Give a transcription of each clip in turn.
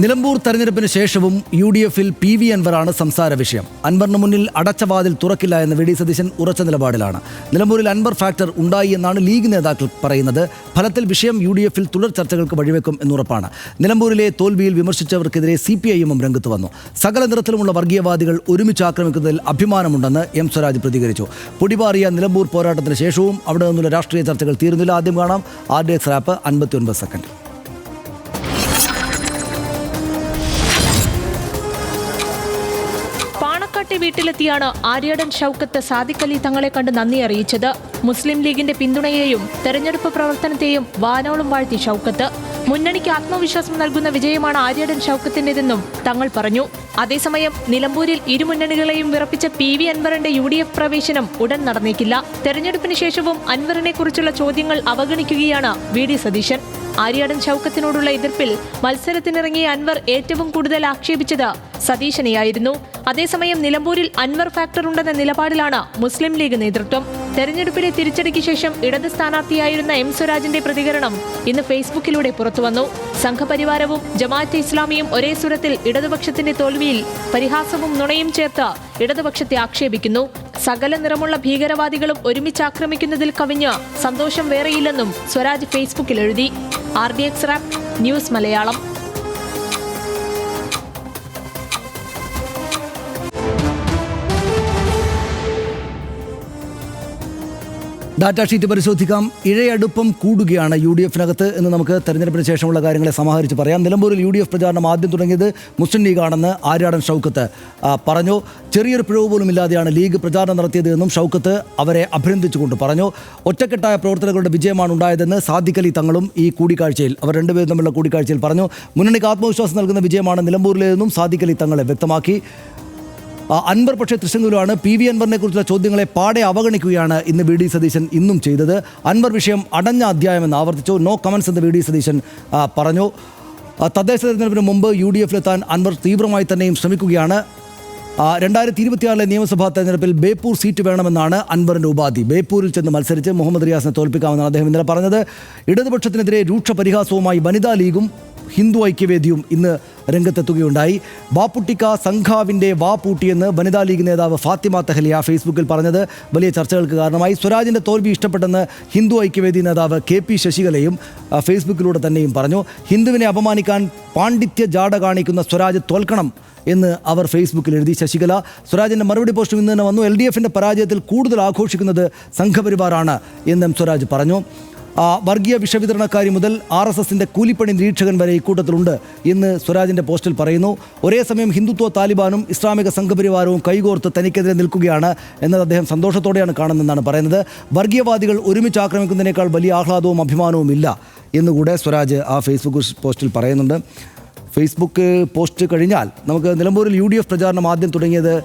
നിലമ്പൂർ തെരഞ്ഞെടുപ്പിന് ശേഷവും UDF-ൽ PV അൻവറാണ് സംസാര വിഷയം. അൻവറിന് മുന്നിൽ അടച്ച വാതിൽ തുറക്കില്ല എന്ന് VD സതീശൻ ഉറച്ച നിലപാടിലാണ്. നിലമ്പൂരിൽ അൻവർ ഫാക്ടർ ഉണ്ടായി എന്നാണ് ലീഗ് നേതാക്കൾ പറയുന്നത്. ഫലത്തിൽ വിഷയം UDF-ൽ തുടർ ചർച്ചകൾക്ക് വഴിവെക്കും എന്നുറപ്പാണ്. നിലമ്പൂരിലെ തോൽവിയിൽ വിമർശിച്ചവർക്കെതിരെ CPI-ഉം രംഗത്ത് വന്നു. സകല നിറത്തിലുമുള്ള വർഗീയവാദികൾ ഒരുമിച്ച് ആക്രമിക്കുന്നതിൽ അഭിമാനമുണ്ടെന്ന് M. സ്വരാജ് പ്രതികരിച്ചു. പൊടിപാറിയ നിലമ്പൂർ പോരാട്ടത്തിന് ശേഷവും അവിടെ നിന്നുള്ള രാഷ്ട്രീയ ചർച്ചകൾ തീർന്നില്ല. ആദ്യം കാണാം RDX റാപ്പ് 59 സെക്കൻഡ്. വീട്ടിലെത്തിയാണ് ആര്യാടൻ ഷൗക്കത്ത് സാദിഖ് അലി തങ്ങളെ കണ്ട് നന്ദി അറിയിച്ചത്. മുസ്ലിം ലീഗിന്റെ പിന്തുണയെയും തെരഞ്ഞെടുപ്പ് പ്രവർത്തനത്തെയും വാനോളം വാഴ്ത്തി ഷൗക്കത്ത്. മുന്നണിക്ക് ആത്മവിശ്വാസം നൽകുന്ന വിജയമാണ് ആര്യാടൻ ഷൗക്കത്തിന്റേതെന്നും തങ്ങൾ പറഞ്ഞു. അതേസമയം നിലമ്പൂരിൽ ഇരുമുന്നണികളെയും വിറപ്പിച്ച PV അൻവറിന്റെ UDF പ്രവേശനം ഉടൻ നടന്നേക്കില്ല. തെരഞ്ഞെടുപ്പിന് ശേഷവും അൻവറിനെ കുറിച്ചുള്ള ചോദ്യങ്ങൾ അവഗണിക്കുകയാണ് VD സതീശൻ. ആര്യാടൻ ഷൗക്കത്തിനോടുള്ള എതിർപ്പിൽ മത്സരത്തിനിറങ്ങിയ അൻവർ ഏറ്റവും കൂടുതൽ ആക്ഷേപിച്ചത് സതീശനെയായിരുന്നു. അതേസമയം നിലമ്പൂരിൽ അൻവർ ഫാക്ടർ ഉണ്ടെന്ന നിലപാടിലാണ് മുസ്ലിം ലീഗ് നേതൃത്വം. തെരഞ്ഞെടുപ്പിലെ തിരിച്ചടിക്ക് ശേഷം ഇടത് സ്ഥാനാർത്ഥിയായിരുന്ന M. സ്വരാജിന്റെ പ്രതികരണം ഇന്ന് ഫേസ്ബുക്കിലൂടെ പുറത്തുവന്നു. സംഘപരിവാരവും ജമാഅത്തെ ഇസ്ലാമിയും ഒരേ സ്വരത്തിൽ ഇടതുപക്ഷത്തിന്റെ തോൽവിയിൽ പരിഹാസവും നുണയും ചേർത്ത് ഇടതുപക്ഷത്തെ ആക്ഷേപിക്കുന്നു. സകല നിറമുള്ള ഭീകരവാദികളും ഒരുമിച്ച് ആക്രമിക്കുന്നതിൽ കവിഞ്ഞ് സന്തോഷം വേറെയില്ലെന്നും സ്വരാജ് ഫേസ്ബുക്കിൽ എഴുതി. RDX rap news Malayalam. Data sheet പരിശോധിക്കാം. ഇഴയടുപ്പം കൂടുകയാണ് UDF-നകത്ത് എന്ന് നമുക്ക് തെരഞ്ഞെടുപ്പിന് ശേഷമുള്ള കാര്യങ്ങളെ സമാഹരിച്ച് പറയാം. നിലമ്പൂരിൽ UDF പ്രചാരണം ആദ്യം തുടങ്ങിയത് മുസ്ലിം ലീഗാണെന്ന് ആര്യാടൻ ഷൗക്കത്ത് പറഞ്ഞു. ചെറിയൊരു പിഴവ് പോലും ഇല്ലാതെയാണ് ലീഗ് പ്രചാരണം നടത്തിയത് എന്നും ഷൗക്കത്ത് അവരെ അഭിനന്ദിച്ചുകൊണ്ട് പറഞ്ഞു. ഒറ്റക്കെട്ടായ പ്രവർത്തനങ്ങളുടെ വിജയമാണ് ഉണ്ടായതെന്ന് സാദിഖ് അലി തങ്ങളും ഈ കൂടിക്കാഴ്ചയിൽ അവർ രണ്ടുപേരും തമ്മിലുള്ള കൂടിക്കാഴ്ചയിൽ പറഞ്ഞു. മുന്നണിക്ക് ആത്മവിശ്വാസം നൽകുന്ന വിജയമാണ് നിലമ്പൂരിലേതെന്നും സാദിഖ് അലി തങ്ങളെ വ്യക്തമാക്കി. അൻവർ പക്ഷേ തൃശ്ശങ്കൂരാണ്. PV അൻവറിനെ കുറിച്ചുള്ള ചോദ്യങ്ങളെ പാടെ അവഗണിക്കുകയാണ് ഇന്ന് VD സതീശൻ ഇന്നും ചെയ്തത്. അൻവർ വിഷയം അടഞ്ഞ അധ്യായമെന്ന് ആവർത്തിച്ചു. നോ കമൻസ് എന്ന് VD സതീശൻ പറഞ്ഞു. തദ്ദേശ തെരഞ്ഞെടുപ്പിന് മുമ്പ് UDF-ലെത്താൻ അൻവർ തീവ്രമായി തന്നെയും ശ്രമിക്കുകയാണ്. 2026 നിയമസഭാ തെരഞ്ഞെടുപ്പിൽ ബേപ്പൂർ സീറ്റ് വേണമെന്നാണ് അൻവറിൻ്റെ ഉപാധി. ബേപ്പൂരിൽ ചെന്ന് മത്സരിച്ച് മുഹമ്മദ് റിയാസിനെ തോൽപ്പിക്കാമെന്നാണ് അദ്ദേഹം ഇന്നലെ പറഞ്ഞത്. ഇടതുപക്ഷത്തിനെതിരെ രൂക്ഷ പരിഹാസവുമായി വനിതാ ലീഗും ഹിന്ദു ഐക്യവേദിയും ഇന്ന് രംഗത്തെത്തുകയുണ്ടായി. ബാപ്പുട്ടിക്ക സംഘാവിൻ്റെ വാ പൂട്ടിയെന്ന് വനിതാ ലീഗ് നേതാവ് ഫാത്തിമ തെഹലിയ ഫേസ്ബുക്കിൽ പറഞ്ഞത് വലിയ ചർച്ചകൾക്ക് കാരണമായി. സ്വരാജിൻ്റെ തോൽവി ഇഷ്ടപ്പെട്ടെന്ന് ഹിന്ദു ഐക്യവേദി നേതാവ് KP ശശികലയും ഫേസ്ബുക്കിലൂടെ തന്നെയും പറഞ്ഞു. ഹിന്ദുവിനെ അപമാനിക്കാൻ പാണ്ഡിത്യ ജാട കാണിക്കുന്ന സ്വരാജ് തോൽക്കണം എന്ന് അവർ ഫേസ്ബുക്കിൽ എഴുതി. ശശികല സ്വരാജിൻ്റെ മറുപടി പോസ്റ്റും ഇന്ന് തന്നെ വന്നു. LDF-ൻ്റെ പരാജയത്തിൽ കൂടുതൽ ആഘോഷിക്കുന്നത് സംഘപരിവാറാണ് എന്നും സ്വരാജ് പറഞ്ഞു. വർഗീയ വിഷവിതരണക്കാരി മുതൽ RSS-ൻ്റെ കൂലിപ്പണി നിരീക്ഷകൻ വരെ ഇക്കൂട്ടത്തിലുണ്ട് എന്ന് സ്വരാജിൻ്റെ പോസ്റ്റിൽ പറയുന്നു. ഒരേ സമയം ഹിന്ദുത്വ താലിബാനും ഇസ്ലാമിക സംഘപരിവാരവും കൈകോർത്ത് തനിക്കെതിരെ നിൽക്കുകയാണ് എന്നത് അദ്ദേഹം സന്തോഷത്തോടെയാണ് കാണുന്നതെന്നാണ് പറയുന്നത്. വർഗീയവാദികൾ ഒരുമിച്ച് ആക്രമിക്കുന്നതിനേക്കാൾ വലിയ ആഹ്ലാദവും അഭിമാനവും ഇല്ല എന്നുകൂടെ സ്വരാജ് ആ ഫേസ്ബുക്ക് പോസ്റ്റിൽ പറയുന്നുണ്ട്. ഫേസ്ബുക്ക് പോസ്റ്റ് കഴിഞ്ഞാൽ നമുക്ക് നിലമ്പൂരിൽ UDF പ്രചാരണം ആദ്യം തുടങ്ങിയത്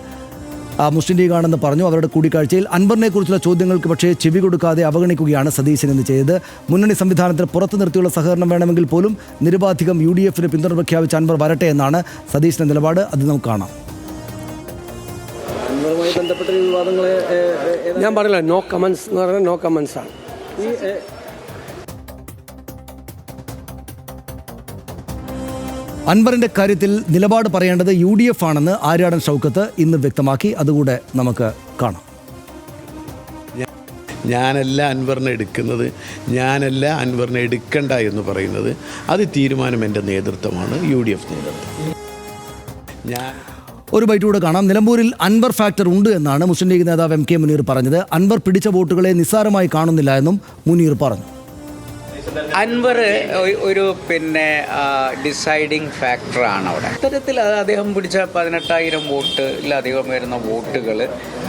മുസ്ലിം ലീഗാണെന്ന് പറഞ്ഞു. അവരുടെ കൂടിക്കാഴ്ചയിൽ അൻവറിനെ കുറിച്ചുള്ള ചോദ്യങ്ങൾക്ക് പക്ഷേ ചെവി കൊടുക്കാതെ അവഗണിക്കുകയാണ് സതീശൻ എന്ന് ചെയ്തത്. മുന്നണി സംവിധാനത്തിന് പുറത്തു നിർത്തിയുള്ള സഹകരണം വേണമെങ്കിൽ പോലും നിരുപാധികം UDF-ന് പിന്തുണ പ്രഖ്യാപിച്ച അൻവർ വരട്ടെ എന്നാണ് സതീശൻ്റെ നിലപാട്. അത് നമുക്ക് കാണാം. അൻവറുമായി ബന്ധപ്പെട്ട വിവാദങ്ങളെ ഞാൻ പറഞ്ഞില്ല, നോ കമൻസ് എന്ന് പറഞ്ഞാൽ നോ കമൻസ് ആണ്. അൻവറിൻ്റെ കാര്യത്തിൽ നിലപാട് പറയേണ്ടത് UDF ആണെന്ന് ആര്യാടൻ ഷൗക്കത്ത് ഇന്ന് വ്യക്തമാക്കി. അതുകൂടെ നമുക്ക് കാണാം. ഞാനല്ല അൻവറിനെ എടുക്കുന്നത്, ഞാനല്ല അൻവറിനെ എടുക്കണ്ട എന്ന് പറയുന്നത്. അത് തീരുമാനം എൻ്റെ നേതൃത്വമാണ്, UDF നേതൃത്വം. ഒരു ബൈറ്റ് കൂടെ കാണാം. നിലമ്പൂരിൽ അൻവർ ഫാക്ടർ ഉണ്ട് എന്നാണ് മുസ്ലിം ലീഗ് നേതാവ് MK മുനീർ പറഞ്ഞത്. അൻവർ പിടിച്ച വോട്ടുകളെ നിസ്സാരമായി കാണുന്നില്ല എന്നും മുനീർ പറഞ്ഞു. അൻവർ ഒരു ഡിസൈഡിങ് ഫാക്ടറാണ് അവിടെ. ഇത്തരത്തിൽ അദ്ദേഹം പിടിച്ച 18,000 വോട്ടിലധികം വരുന്ന വോട്ടുകൾ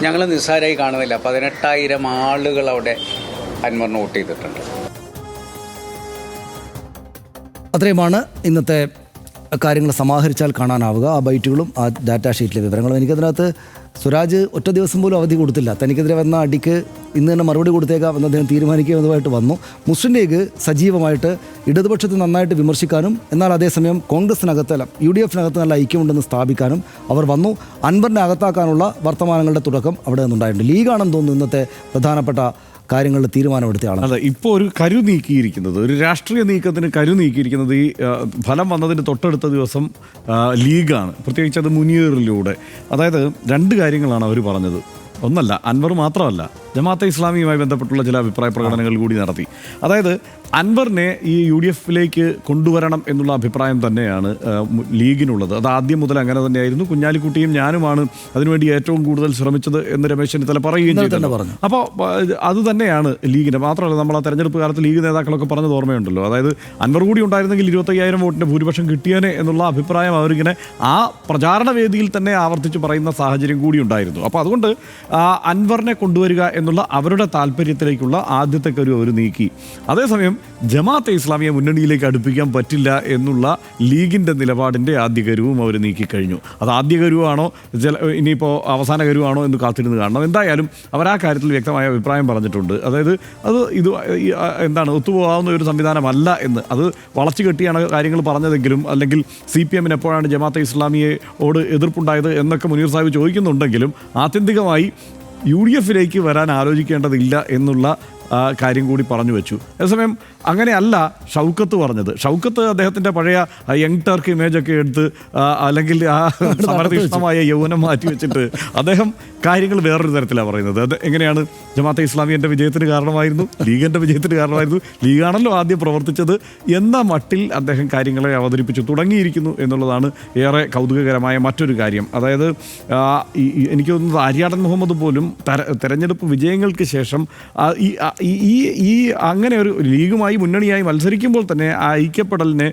ഞങ്ങൾ നിസ്സാരമായി കാണുന്നില്ല. 18,000 ആളുകൾ അവിടെ അൻവറിന് വോട്ട് ചെയ്തിട്ടുണ്ട്. അത്രയുമാണ് ഇന്നത്തെ കാര്യങ്ങൾ സമാഹരിച്ചാൽ കാണാനാവുക. ആ ബൈറ്റുകളും ആ ഡാറ്റാ ഷീറ്റിലെ വിവരങ്ങളും. എനിക്കതിനകത്ത് സ്വരാജ് ഒറ്റ ദിവസം പോലും അവധി കൊടുത്തില്ല. തനിക്കെതിരെ വന്ന അടിക്ക് ഇന്ന് തന്നെ മറുപടി കൊടുത്തേക്കാം എന്ന് അദ്ദേഹം തീരുമാനിക്കുന്നതുമായിട്ട് വന്നു. മുസ്ലിം ലീഗ് സജീവമായിട്ട് ഇടതുപക്ഷത്തെ നന്നായിട്ട് വിമർശിക്കാനും എന്നാൽ അതേസമയം കോൺഗ്രസിനകത്തല്ല UDF-നകത്ത് നല്ല ഐക്യമുണ്ടെന്ന് സ്ഥാപിക്കാനും അവർ വന്നു. അൻവറിനെ അകത്താക്കാനുള്ള വർത്തമാനങ്ങളുടെ തുടക്കം അവിടെ നിന്നുണ്ടായിട്ടുണ്ട്. ലീഗാണെന്ന് തോന്നുന്നു ഇന്നത്തെ പ്രധാനപ്പെട്ട കാര്യങ്ങളിൽ തീരുമാനമെടുത്ത ആളാണ്. അതെ, ഇപ്പോൾ ഒരു കരു നീക്കിയിരിക്കുന്നത്, ഒരു രാഷ്ട്രീയ നീക്കത്തിന് കരു നീക്കിയിരിക്കുന്നത് ഈ ഫലം വന്നതിന് തൊട്ടടുത്ത ദിവസം ലീഗാണ്. പ്രത്യേകിച്ച് അത് മുനീറിലൂടെ. അതായത് രണ്ട് കാര്യങ്ങളാണ് അവർ പറഞ്ഞത്. ഒന്നല്ല, അൻവർ മാത്രമല്ല, ജമാഅത്തെ ഇസ്ലാമിയുമായി ബന്ധപ്പെട്ടുള്ള ചില അഭിപ്രായ പ്രകടനങ്ങൾ കൂടി നടത്തി. അതായത് അൻവറിനെ ഈ UDF-ലേക്ക് കൊണ്ടുവരണം എന്നുള്ള അഭിപ്രായം തന്നെയാണ് ലീഗിനുള്ളത്. അത് ആദ്യം മുതൽ അങ്ങനെ തന്നെയായിരുന്നു. കുഞ്ഞാലിക്കുട്ടിയും ഞാനുമാണ് അതിനുവേണ്ടി ഏറ്റവും കൂടുതൽ ശ്രമിച്ചത് എന്ന് രമേശ് ചെന്നിത്തല പറയുകയും ചെയ്തു. അപ്പോൾ അത് തന്നെയാണ് ലീഗിൻ്റെ. മാത്രമല്ല, നമ്മൾ ആ തെരഞ്ഞെടുപ്പ് കാലത്ത് ലീഗ് നേതാക്കളൊക്കെ പറഞ്ഞത് ഓർമ്മയുണ്ടല്ലോ. അതായത് അൻവർ കൂടി ഉണ്ടായിരുന്നെങ്കിൽ 25,000 വോട്ടിൻ്റെ ഭൂരിപക്ഷം കിട്ടിയേനെ എന്നുള്ള അഭിപ്രായം അവരിങ്ങനെ ആ പ്രചാരണ വേദിയിൽ തന്നെ ആവർത്തിച്ച് പറയുന്ന സാഹചര്യം കൂടി ഉണ്ടായിരുന്നു. അപ്പോൾ അതുകൊണ്ട് അൻവറിനെ കൊണ്ടുവരിക എന്നുള്ള അവരുടെ താല്പര്യത്തിലേക്കുള്ള ആദ്യത്തെ കരു അവർ നീക്കി. അതേസമയം ജമാഅത്തെ ഇസ്ലാമിയെ മുന്നണിയിലേക്ക് അടുപ്പിക്കാൻ പറ്റില്ല എന്നുള്ള ലീഗിൻ്റെ നിലപാടിൻ്റെ ആദ്യ കരുവും അവർ നീക്കിക്കഴിഞ്ഞു. അത് ആദ്യ കരുവാണോ ഇനിയിപ്പോൾ അവസാന കരുവാണോ എന്ന് കാത്തിരുന്ന് കാണണം. എന്തായാലും അവർ ആ കാര്യത്തിൽ വ്യക്തമായ അഭിപ്രായം പറഞ്ഞിട്ടുണ്ട്. അതായത് ഇത് ഒത്തുപോകാവുന്ന ഒരു സംവിധാനമല്ല എന്ന്. അത് വളച്ചു കെട്ടിയാണ് കാര്യങ്ങൾ പറഞ്ഞതെങ്കിലും, അല്ലെങ്കിൽ CPM-ന് എപ്പോഴാണ് ജമാഅത്തെ ഇസ്ലാമിയോട് എതിർപ്പുണ്ടായത് എന്നൊക്കെ മുനീർ സാഹിബ് ചോദിക്കുന്നുണ്ടെങ്കിലും, ആത്യന്തികമായി UDF-ലേക്ക് വരാൻ ആലോചിക്കേണ്ടതില്ല എന്നുള്ള കാര്യം കൂടി പറഞ്ഞു വെച്ചു. അതേസമയം അങ്ങനെയല്ല ഷൗക്കത്ത് പറഞ്ഞത്. ഷൗക്കത്ത് അദ്ദേഹത്തിൻ്റെ പഴയ യങ് ടർക്ക് ഇമേജൊക്കെ എടുത്ത്, അല്ലെങ്കിൽ ആ സമരതീഷ്ണമായ യൗവനം മാറ്റി വെച്ചിട്ട് അദ്ദേഹം കാര്യങ്ങൾ വേറൊരു തരത്തിലാണ് പറയുന്നത്. അത് എങ്ങനെയാണ് ജമാഅത്തെ ഇസ്ലാമി എൻ്റെ വിജയത്തിന് കാരണമായിരുന്നു, ലീഗ് എൻ്റെ വിജയത്തിന് കാരണമായിരുന്നു, ലീഗാണല്ലോ ആദ്യം പ്രവർത്തിച്ചത് എന്ന മട്ടിൽ അദ്ദേഹം കാര്യങ്ങളെ അവതരിപ്പിച്ചു തുടങ്ങിയിരിക്കുന്നു എന്നുള്ളതാണ് ഏറെ കൗതുകകരമായ മറ്റൊരു കാര്യം. അതായത് എനിക്ക് തോന്നുന്നത് ആര്യാടൻ മുഹമ്മദ് പോലും തെരഞ്ഞെടുപ്പ് വിജയങ്ങൾക്ക് ശേഷം ഈ അങ്ങനെ ഒരു ലീഗുമായി മുന്നണിയായി മത്സരിക്കുമ്പോൾ തന്നെ ആ ഐക്യപ്പെടലിനെ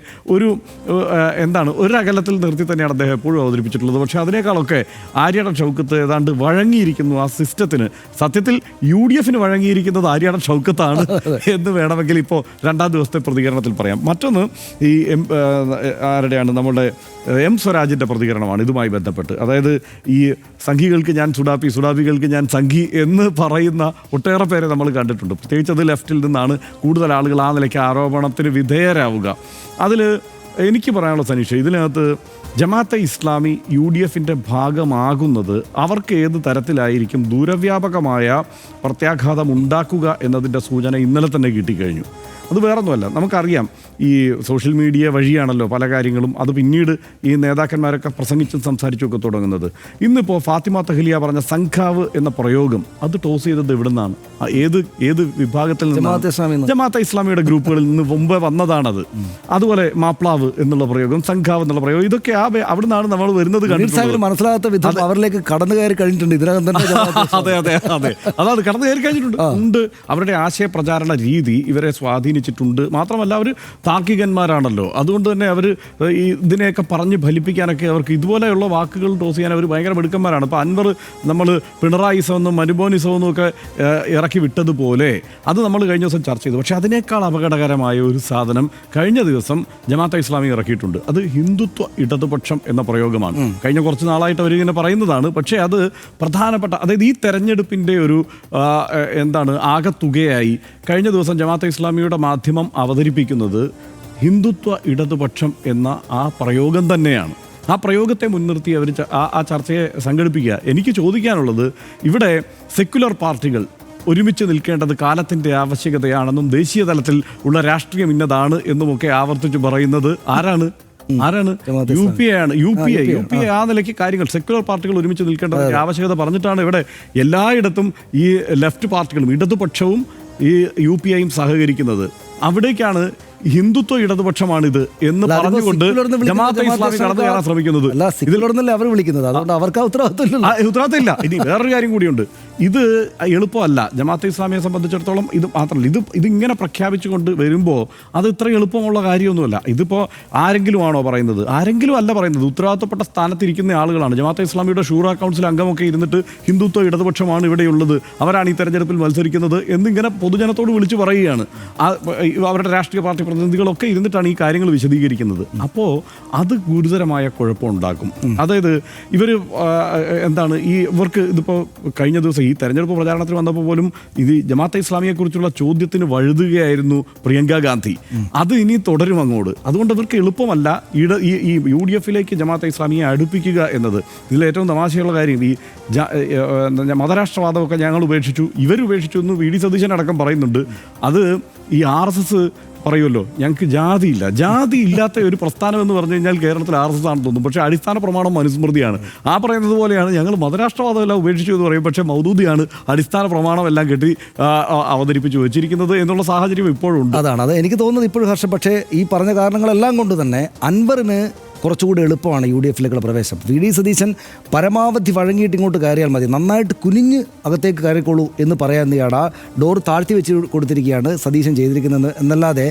ഒരകലത്തിൽ നിർത്തി തന്നെയാണ് അദ്ദേഹം എപ്പോഴും അവതരിപ്പിച്ചിട്ടുള്ളത്. പക്ഷേ അതിനേക്കാളൊക്കെ ആര്യാടൻ ഷൗക്കത്ത് ഏതാണ്ട് വഴങ്ങിയിരിക്കുന്നു ആ സിസ്റ്റത്തിന്. സത്യത്തിൽ UDF-ന് വഴങ്ങിയിരിക്കുന്നത് ആര്യാടൻ ഷൗക്കത്താണ് എന്ന് വേണമെങ്കിൽ ഇപ്പോൾ രണ്ടാം ദിവസത്തെ പ്രതികരണത്തിൽ പറയാം. മറ്റൊന്ന് ഈ ആരുടെയാണ്, നമ്മുടെ M സ്വരാജിൻ്റെ പ്രതികരണമാണ് ഇതുമായി ബന്ധപ്പെട്ട്. അതായത് ഈ സംഘികൾക്ക് ഞാൻ സുഡാപ്പി, സുഡാപ്പികൾക്ക് ഞാൻ സംഘി എന്ന് പറയുന്ന ഒട്ടേറെ പേരെ നമ്മൾ കണ്ടിട്ടുണ്ട്. പ്രത്യേകിച്ച് അത് ലെഫ്റ്റിൽ നിന്നാണ് കൂടുതൽ ആളുകൾ ആ നിലയ്ക്ക് ആരോപണത്തിന് വിധേയരാവുക. അതിൽ എനിക്ക് പറയാനുള്ള സനീഷ, ഇതിനകത്ത് ജമാഅത്തെ ഇസ്ലാമി UDF-ൻ്റെ ഭാഗമാകുന്നത് അവർക്ക് ഏത് തരത്തിലായിരിക്കും ദൂരവ്യാപകമായ പ്രത്യാഘാതം ഉണ്ടാക്കുക എന്നതിൻ്റെ സൂചന ഇന്നലെ തന്നെ കിട്ടിക്കഴിഞ്ഞു. അത് വേറൊന്നുമല്ല, നമുക്കറിയാം ഈ സോഷ്യൽ മീഡിയ വഴിയാണല്ലോ പല കാര്യങ്ങളും. അത് പിന്നീട് ഈ നേതാക്കന്മാരൊക്കെ പ്രസംഗിച്ചും സംസാരിച്ചുമൊക്കെ തുടങ്ങുന്നത്. ഇന്നിപ്പോൾ ഫാത്തിമ തഹ്ലിയ പറഞ്ഞ സംഘാവ് എന്ന പ്രയോഗം അത് ടോസ് ചെയ്തത് എവിടെ നിന്നാണ്? ഏത് വിഭാഗത്തിൽ നിന്ന്? ജമാഅത്തെ ഇസ്ലാമിയുടെ ഗ്രൂപ്പുകളിൽ നിന്ന് മുമ്പേ വന്നതാണത്. അതുപോലെ മാപ്ലാവ് എന്നുള്ള പ്രയോഗം, സംഘാവ് എന്നുള്ള പ്രയോഗം, ഇതൊക്കെ അവിടെ നിന്നാണ് നമ്മൾ വരുന്നത്. മനസ്സിലാകാത്ത വിധം അവരിലേക്ക് കടന്നു കയറി കഴിഞ്ഞിട്ടുണ്ട് ഇതിനകം തന്നെ. അതെ, അതാണ് കടന്നു കയറി കഴിഞ്ഞിട്ടുണ്ട്. അവരുടെ ആശയ പ്രചാരണ രീതി ഇവരെ സ്വാധീനിച്ചിട്ടുണ്ട്. മാത്രമല്ല അവർ താർക്കികന്മാരാണല്ലോ. അതുകൊണ്ട് തന്നെ അവർ ഇതിനെയൊക്കെ പറഞ്ഞ് ഫലിപ്പിക്കാനൊക്കെ അവർക്ക് ഇതുപോലെയുള്ള വാക്കുകൾ ടോസ് ചെയ്യാൻ അവർ ഭയങ്കര മിടുക്കന്മാരാണ്. ഇപ്പോൾ അൻവർ നമ്മൾ പിണറായിസമെന്നും മനുബോനിസമെന്നും ഒക്കെ ഇറക്കി വിട്ടതുപോലെ അത് നമ്മൾ കഴിഞ്ഞ ദിവസം ചർച്ച ചെയ്തു. പക്ഷേ അതിനേക്കാൾ അപകടകരമായ ഒരു സാധനം കഴിഞ്ഞ ദിവസം ജമാഅത്തെ ഇസ്ലാമി ഇറക്കിയിട്ടുണ്ട്. അത് ഹിന്ദുത്വ ഇടതുപക്ഷം എന്ന പ്രയോഗമാണ്. കഴിഞ്ഞ കുറച്ച് നാളായിട്ട് അവരിങ്ങനെ പറയുന്നതാണ്. പക്ഷേ അത് പ്രധാനപ്പെട്ട, അതായത് ഈ തെരഞ്ഞെടുപ്പിൻ്റെ ഒരു ആകത്തുകയായി കഴിഞ്ഞ ദിവസം ജമാഅത്തെ ഇസ്ലാമിയുടെ മാധ്യമം അവതരിപ്പിക്കുന്നത് ഹിന്ദുത്വ ഇടതുപക്ഷം എന്ന ആ പ്രയോഗം തന്നെയാണ്. ആ പ്രയോഗത്തെ മുൻനിർത്തി അവർ ആ ചർച്ചയെ സംഘടിപ്പിക്കുക. എനിക്ക് ചോദിക്കാനുള്ളത്, ഇവിടെ സെക്യുലർ പാർട്ടികൾ ഒരുമിച്ച് നിൽക്കേണ്ടത് കാലത്തിൻ്റെ ആവശ്യകതയാണെന്നും ദേശീയ തലത്തിൽ ഉള്ള രാഷ്ട്രീയം ഇന്നതാണ് എന്നുമൊക്കെ ആവർത്തിച്ച് പറയുന്നത് ആരാണ്? UPA ആണ്. UPA ആ നിലയ്ക്ക് കാര്യങ്ങൾ, സെക്യുലർ പാർട്ടികൾ ഒരുമിച്ച് നിൽക്കേണ്ടതിൻ്റെ ആവശ്യകത പറഞ്ഞിട്ടാണ് ഇവിടെ എല്ലായിടത്തും ഈ ലെഫ്റ്റ് പാർട്ടികളും ഇടതുപക്ഷവും ഈ UPAയും സഹകരിക്കുന്നത്. അവിടേക്കാണ് ഹിന്ദുത്വ ഇടതുപക്ഷമാണിത് എന്ന് പറഞ്ഞുകൊണ്ട് ജമാഅത്തെ ഇസ്ലാമി കടന്നു കയറാൻ ശ്രമിക്കുന്നത്. ഇതിലൂടെ അവർ വിളിക്കുന്നത്, അതുകൊണ്ട് അവർക്ക് ഉത്തരവാദിത്തമില്ല. ഇനി വേറൊരു കാര്യം കൂടിയുണ്ട്. ഇത് എളുപ്പമല്ല ജമാഅത്തെ ഇസ്ലാമിയെ സംബന്ധിച്ചിടത്തോളം. ഇത് മാത്രമല്ല, ഇതിങ്ങനെ പ്രഖ്യാപിച്ചുകൊണ്ട് വരുമ്പോൾ അത് ഇത്ര എളുപ്പമുള്ള കാര്യമൊന്നുമല്ല. ഇതിപ്പോൾ ആരെങ്കിലും ആണോ പറയുന്നത്? ആരെങ്കിലും അല്ല പറയുന്നത്. ഉത്തരവാദിത്തപ്പെട്ട സ്ഥാനത്തിരിക്കുന്ന ആളുകളാണ്. ജമാഅത്തെ ഇസ്ലാമിയുടെ ഷൂറ കൗൺസിൽ അംഗമൊക്കെ ഇരുന്നിട്ട് ഹിന്ദുത്വ ഇടതുപക്ഷമാണ് ഇവിടെയുള്ളത്, അവരാണ് ഈ തെരഞ്ഞെടുപ്പിൽ മത്സരിക്കുന്നത് എന്നിങ്ങനെ പൊതുജനത്തോട് വിളിച്ചു പറയുകയാണ്. അവരുടെ രാഷ്ട്രീയ പാർട്ടി പ്രതിനിധികളൊക്കെ ഇരുന്നിട്ടാണ് ഈ കാര്യങ്ങൾ വിശദീകരിക്കുന്നത്. അപ്പോൾ അത് ഗുരുതരമായ കുഴപ്പമുണ്ടാക്കും. അതായത് ഇവർക്ക് ഇതിപ്പോൾ കഴിഞ്ഞ ദിവസം ഈ തെരഞ്ഞെടുപ്പ് പ്രചാരണത്തിന് വന്നപ്പോൾ പോലും ഇത് ജമാഅത്തെ ഇസ്ലാമിയെക്കുറിച്ചുള്ള ചോദ്യത്തിന് വഴുതുകയായിരുന്നു പ്രിയങ്ക ഗാന്ധി. അത് ഇനി തുടരും അങ്ങോട്ട്. അതുകൊണ്ട് അവർക്ക് എളുപ്പമല്ല ഈ UDF-ലേക്ക് ജമാഅത്തെ ഇസ്ലാമിയെ അടുപ്പിക്കുക എന്നത്. ഇതിൽ ഏറ്റവും തമാശയുള്ള കാര്യം ഈ മതരാഷ്ട്രവാദമൊക്കെ ഞങ്ങൾ ഉപേക്ഷിച്ചു, ഇവരുപേക്ഷിച്ചു എന്ന് VD സതീശൻ അടക്കം പറയുന്നുണ്ട്. അത് ഈ RSS പറയുമല്ലോ, ഞങ്ങൾക്ക് ജാതിയില്ല. ജാതി ഇല്ലാത്ത ഒരു പ്രസ്ഥാനം എന്ന് പറഞ്ഞു കഴിഞ്ഞാൽ കേരളത്തിൽ RSS ആണെന്ന് തോന്നും. പക്ഷേ അടിസ്ഥാന പ്രമാണം മനുസ്മൃതിയാണ്. ആ പറയുന്നത് പോലെയാണ് ഞങ്ങൾ മതരാഷ്ട്രവാദമെല്ലാം ഉപേക്ഷിച്ചു എന്ന് പറയും. പക്ഷേ മൗദൂദിയാണ് അടിസ്ഥാന പ്രമാണം എല്ലാം കെട്ടി അവതരിപ്പിച്ച് വെച്ചിരിക്കുന്നത് എന്നുള്ള സാഹചര്യം ഇപ്പോഴും ഉണ്ട്. അതാണ് അത് എനിക്ക് തോന്നുന്നത് ഇപ്പോഴും ഹർഷം. പക്ഷേ ഈ പറഞ്ഞ കാരണങ്ങളെല്ലാം കൊണ്ട് തന്നെ അൻവറിന് കുറച്ചുകൂടി എളുപ്പമാണ് UDF-ലേക്കുള്ള പ്രവേശനം. VD സതീശൻ പരമാവധി വഴങ്ങിയിട്ട് ഇങ്ങോട്ട് കയറിയാൽ മതി, നന്നായിട്ട് കുനിഞ്ഞ് അകത്തേക്ക് കയറിക്കോളൂ എന്ന് പറയാവുന്നതാണ്. ആ ഡോർ താഴ്ത്തി വെച്ച് കൊടുത്തിരിക്കുകയാണ് സതീശൻ ചെയ്തിരിക്കുന്നത് എന്നല്ലാതെ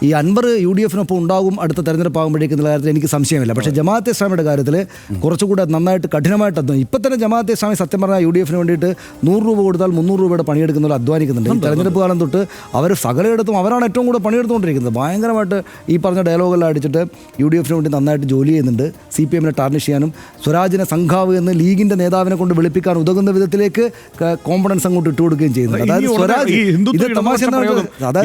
ഈ അൻവർ UDF-നൊപ്പം ഉണ്ടാകും അടുത്ത തെരഞ്ഞെടുപ്പ് ആകുമ്പോഴേക്കുള്ള കാര്യത്തിൽ എനിക്ക് സംശയമില്ല. പക്ഷേ ജമാഅത്തെ ഇസ്ലാമിയുടെ കാര്യത്തിൽ കുറച്ചുകൂടെ നന്നായിട്ട് കഠിനമായിട്ട് ഇപ്പം തന്നെ ജമാഅത്തെ ഇസ്ലാമി സത്യം പറഞ്ഞാൽ UDF-ന് വേണ്ടിയിട്ട് 100 രൂപ കൊടുത്താൽ 300 രൂപയുടെ പണിയെടുക്കുന്നവർ അധ്വാനിക്കുന്നുണ്ട്. ഈ തെരഞ്ഞെടുപ്പ് കാലം തൊട്ട് അവർ സകലയിടത്തും അവരാണ് ഏറ്റവും കൂടുതൽ പണിയെടുത്തുകൊണ്ടിരിക്കുന്നത്. ഭയങ്കരമായിട്ട് ഈ പറഞ്ഞ ഡയലോഗെല്ലാം അടിച്ചിട്ട് UDF-ന് വേണ്ടി നന്നായിട്ട് ജോലി ചെയ്യുന്നുണ്ട്. CPM-നെ ടാർണിഷ് ചെയ്യാനും സ്വരാജിനെ സംഘാവ് എന്ന് ലീഗിന്റെ നേതാവിനെ കൊണ്ട് വിളിപ്പിക്കാൻ ഉതകുന്ന വിധത്തിലേക്ക് കോമ്പണൻസ് അങ്ങോട്ട് ഇട്ടുകൊടുക്കുകയും ചെയ്യുന്നത്. അതായത് സ്വരാജ്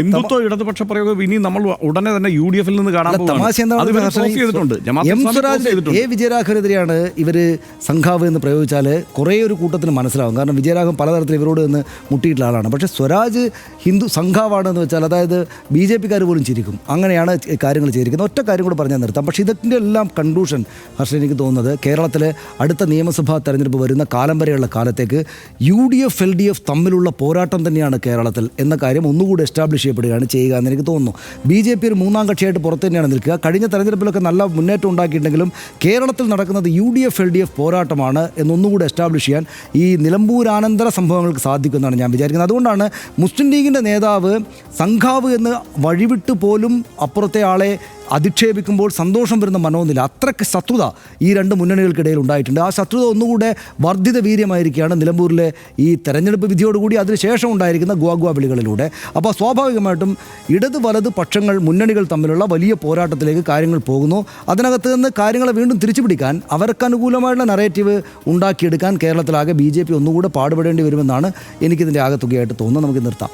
ഹിന്ദുത്വ ഇടതുപക്ഷ പ്രയോഗം ഇനി നമ്മൾ ഉടനെ തന്നെ UDF-ൽ നിന്ന് കാണാൻ തമാശ എന്താ വിജയരാഘവനെതിരെയാണ് ഇവര് സംഘാവ് എന്ന് പ്രയോഗിച്ചാൽ കുറേ ഒരു കൂട്ടത്തിന് മനസ്സിലാവും. കാരണം വിജയരാഘവൻ പലതരത്തിൽ ഇവരോട് നിന്ന് മുട്ടിയിട്ടുള്ള ആളാണ്. പക്ഷേ സ്വരാജ് ഹിന്ദു സംഘാവാണെന്ന് വെച്ചാൽ അതായത് BJP-ക്കാർ പോലും ചിരിക്കും. അങ്ങനെയാണ് കാര്യങ്ങൾ ചെയ്തിരിക്കുന്നത്. ഒറ്റ കാര്യം കൂടെ പറഞ്ഞാൽ നിർത്താം. പക്ഷേ ഇതിൻ്റെ എല്ലാം കൺക്ലൂഷൻ ഹർഷൻ എനിക്ക് തോന്നുന്നത് കേരളത്തിൽ അടുത്ത നിയമസഭാ തെരഞ്ഞെടുപ്പ് വരുന്ന കാലം വരെയുള്ള കാലത്തേക്ക് UDF LDF തമ്മിലുള്ള പോരാട്ടം തന്നെയാണ് കേരളത്തിൽ എന്ന കാര്യം ഒന്നുകൂടി എസ്റ്റാബ്ലിഷ് ചെയ്യപ്പെടുകയാണ് ചെയ്യുക എന്ന് എനിക്ക് തോന്നുന്നു. BJP ഒരു മൂന്നാം കക്ഷിയായിട്ട് പുറത്ത് തന്നെയാണ് നിൽക്കുക. കഴിഞ്ഞ തെരഞ്ഞെടുപ്പിലൊക്കെ നല്ല മുന്നേറ്റം ഉണ്ടാക്കിയിട്ടുണ്ടെങ്കിലും കേരളത്തിൽ നടക്കുന്നത് UDF LDF പോരാട്ടമാണ് എന്നൊന്നുകൂടി എസ്റ്റാബ്ലിഷ് ചെയ്യാൻ ഈ നിലമ്പൂരാനന്തര സംഭവങ്ങൾക്ക് സാധിക്കുമെന്നാണ് ഞാൻ വിചാരിക്കുന്നത്. അതുകൊണ്ടാണ് മുസ്ലിം ലീഗിൻ്റെ നേതാവ് സംഘാവ് എന്ന് വഴിവിട്ട് പോലും അപ്പുറത്തെ ആളെ അധിക്ഷേപിക്കുമ്പോൾ സന്തോഷം വരുന്ന മനോനില, അത്രയ്ക്ക് ശത്രുത ഈ രണ്ട് മുന്നണികൾക്കിടയിൽ ഉണ്ടായിട്ടുണ്ട്. ആ ശത്രുത ഒന്നുകൂടെ വർദ്ധിത വീര്യമായിരിക്കുകയാണ് നിലമ്പൂരിലെ ഈ തെരഞ്ഞെടുപ്പ് വിധിയോടുകൂടി അതിനുശേഷം ഉണ്ടായിരിക്കുന്ന ഗുവാ വിളികളിലൂടെ. അപ്പോൾ സ്വാഭാവികമായിട്ടും ഇടത് വലത് പക്ഷങ്ങൾ മുന്നണികൾ തമ്മിലുള്ള വലിയ പോരാട്ടത്തിലേക്ക് കാര്യങ്ങൾ പോകുന്നു. അതിനകത്ത് നിന്ന് കാര്യങ്ങളെ വീണ്ടും തിരിച്ചു പിടിക്കാൻ അവർക്ക് അനുകൂലമായിട്ടുള്ള നറേറ്റീവ് ഉണ്ടാക്കിയെടുക്കാൻ കേരളത്തിലാകെ BJP ഒന്നുകൂടെ പാടുപെടേണ്ടി വരുമെന്നാണ് എനിക്കിതിൻ്റെ ആകത്തുകയായിട്ട് തോന്നുന്നത്. നമുക്ക് നിർത്താം.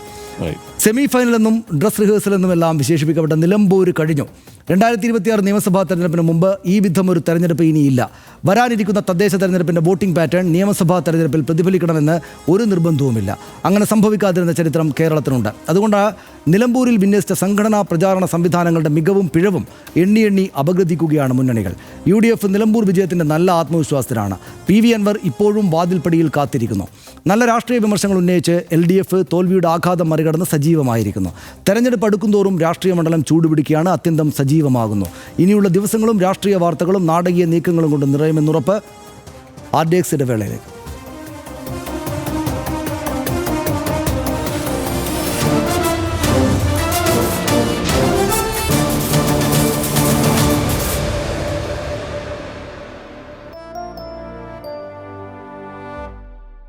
സെമി ഫൈനലെന്നും ഡ്രസ് റിഹേഴ്സലെന്നും എല്ലാം വിശേഷിപ്പിക്കപ്പെട്ട നിലമ്പൂർ കഴിഞ്ഞു. 2026 നിയമസഭാ തെരഞ്ഞെടുപ്പിന് മുമ്പ് ഈ വിധം ഒരു തെരഞ്ഞെടുപ്പ് ഇനിയില്ല. വരാനിരിക്കുന്ന തദ്ദേശ തെരഞ്ഞെടുപ്പിൻ്റെ വോട്ടിംഗ് പാറ്റേൺ നിയമസഭാ തെരഞ്ഞെടുപ്പിൽ പ്രതിഫലിക്കണമെന്ന് ഒരു നിർബന്ധവുമില്ല. അങ്ങനെ സംഭവിക്കാതിരുന്ന ചരിത്രം കേരളത്തിനുണ്ട്. അതുകൊണ്ട് നിലമ്പൂരിൽ വിന്യസിച്ച സംഘടനാ പ്രചാരണ സംവിധാനങ്ങളുടെ മികവും പിഴവും എണ്ണി അപഗ്രഥിക്കുകയാണ് മുന്നണികൾ. UDF നിലമ്പൂർ വിജയത്തിൻ്റെ നല്ല ആത്മവിശ്വാസത്തിലാണ്. PV അൻവർ ഇപ്പോഴും വാതിൽപ്പടിയിൽ കാത്തിരിക്കുന്നു. നല്ല രാഷ്ട്രീയ വിമർശനങ്ങൾ ഉന്നയിച്ച് LDF തോൽവിയുടെ ആഘാതം മറികടന്ന് സജീവമായിരിക്കുന്നു. തെരഞ്ഞെടുപ്പ് അടുക്കുന്തോറും രാഷ്ട്രീയ മണ്ഡലം ചൂടുപിടിക്കുകയാണ്, അത്യന്തം സജീവമാകുന്നു. ഇനിയുള്ള ദിവസങ്ങളും രാഷ്ട്രീയ വാർത്തകളും നാടകീയ നീക്കങ്ങളും കൊണ്ട് നിറയുമെന്നുറപ്പ്. RDX ഇടവേളയിലേക്ക്.